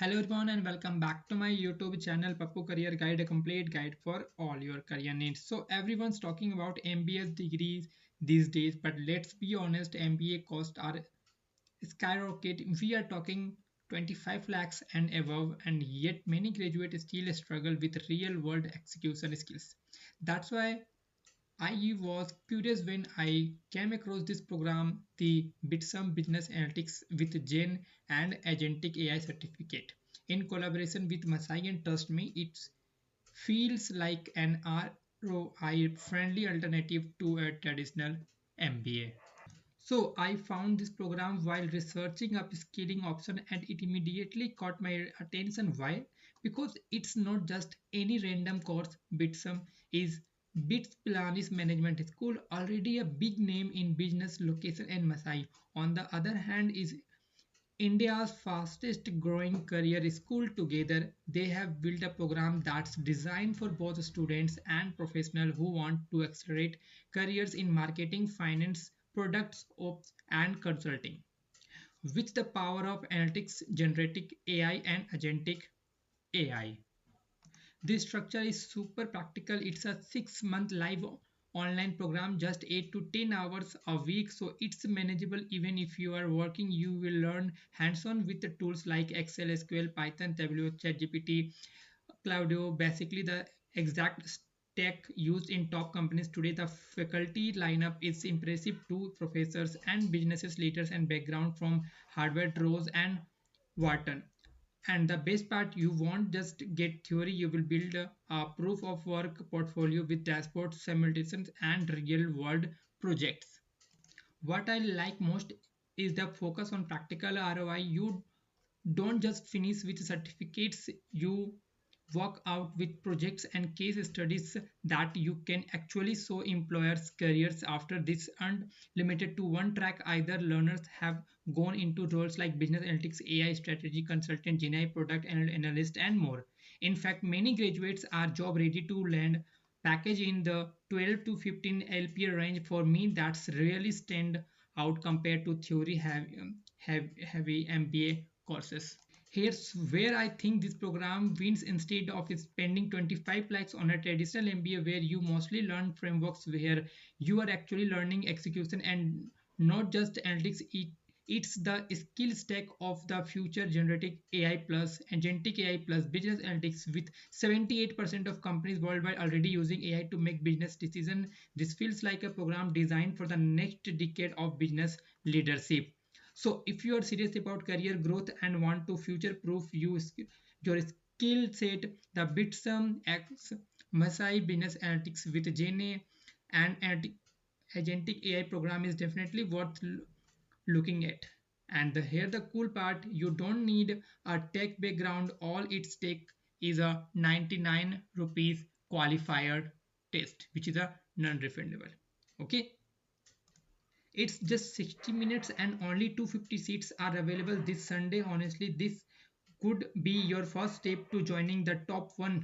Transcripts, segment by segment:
Hello everyone and welcome back to my YouTube channel Pappu Career Guide, a complete guide for all your career needs. So everyone's talking about MBA degrees these days, but let's be honest, MBA costs are skyrocket. We are talking 25 lakhs and above, and yet many graduates still struggle with real world execution skills. That's why I was curious when I came across this program, the Bitsum Business Analytics with Gen and Agentic AI certificate in collaboration with Masai, and trust me, it feels like an ROI friendly alternative to a traditional MBA. So I found this program while researching upskilling option and it immediately caught my attention. Why? Because it's not just any random course. Bitsum is Bits Pilanis Management School, already a big name in business location and Masai. On the other hand, is India's fastest growing career school. Together, they have built a program that's designed for both students and professionals who want to accelerate careers in marketing, finance, products, ops, and consulting. With the power of analytics, generative AI, and agentic AI. This structure is super practical. It's a 6 month live online program, just 8 to 10 hours a week. So it's manageable even if you are working. You will learn hands on with the tools like Excel, SQL, Python, Tableau, ChatGPT, Claudio, basically the exact stack used in top companies today. The faculty lineup is impressive too. Professors and businesses leaders and background from Harvard, Rose, and Wharton. And the best part, you won't just get theory, you will build a proof of work portfolio with dashboards, simulations, and real world projects. What I like most is the focus on practical ROI. You don't just finish with certificates, you work out with projects and case studies that you can actually show employers careers. After this aren't limited to one track either. Learners have gone into roles like business analytics, AI strategy consultant, GenAI product analyst, and more. In fact, many graduates are job ready to land package in the 12 to 15 LPA range. For me, that's really stand out compared to theory heavy MBA courses. Here's where I think this program wins. Instead of spending 25 lakhs on a traditional MBA where you mostly learn frameworks, where you are actually learning execution and not just analytics. It's the skill stack of the future. Generative AI plus agentic AI plus business analytics, with 78% of companies worldwide already using AI to make business decisions. This feels like a program designed for the next decade of business leadership. So if you are serious about career growth and want to future proof your skill set, the Bitsum X Masai Business Analytics with JNA and Agentic AI program is definitely worth looking at. And here the cool part, you don't need a tech background. All it takes is a 99 rupees qualifier test, which is a non-refundable. Okay, it's just 60 minutes and only 250 seats are available this Sunday. Honestly, this could be your first step to joining the top 1%.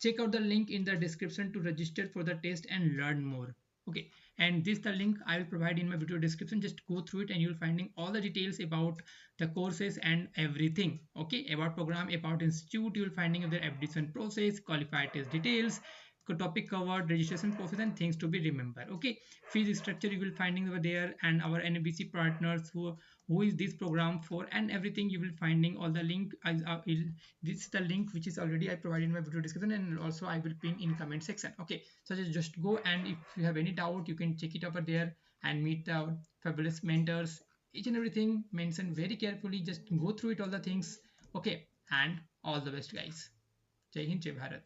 Check out the link in the description to register for the test and learn more. Okay, and this the link I will provide in my video description. Just go through it and you'll finding all the details about the courses and everything. Okay, about program, about institute, you'll finding the admission process, qualified test details, topic covered, registration process, and things to be remembered. Okay, fees structure you will finding over there, and our NBC partners who is this program for, and everything you will finding all the link. This is the link which is already I provided in my video description, and also I will pin in comment section. Okay, so just go, and if you have any doubt you can check it over there and meet the fabulous mentors. Each and everything mentioned very carefully. Just go through it all the things. Okay, and all the best guys. Jai Hind, Jai Bharat.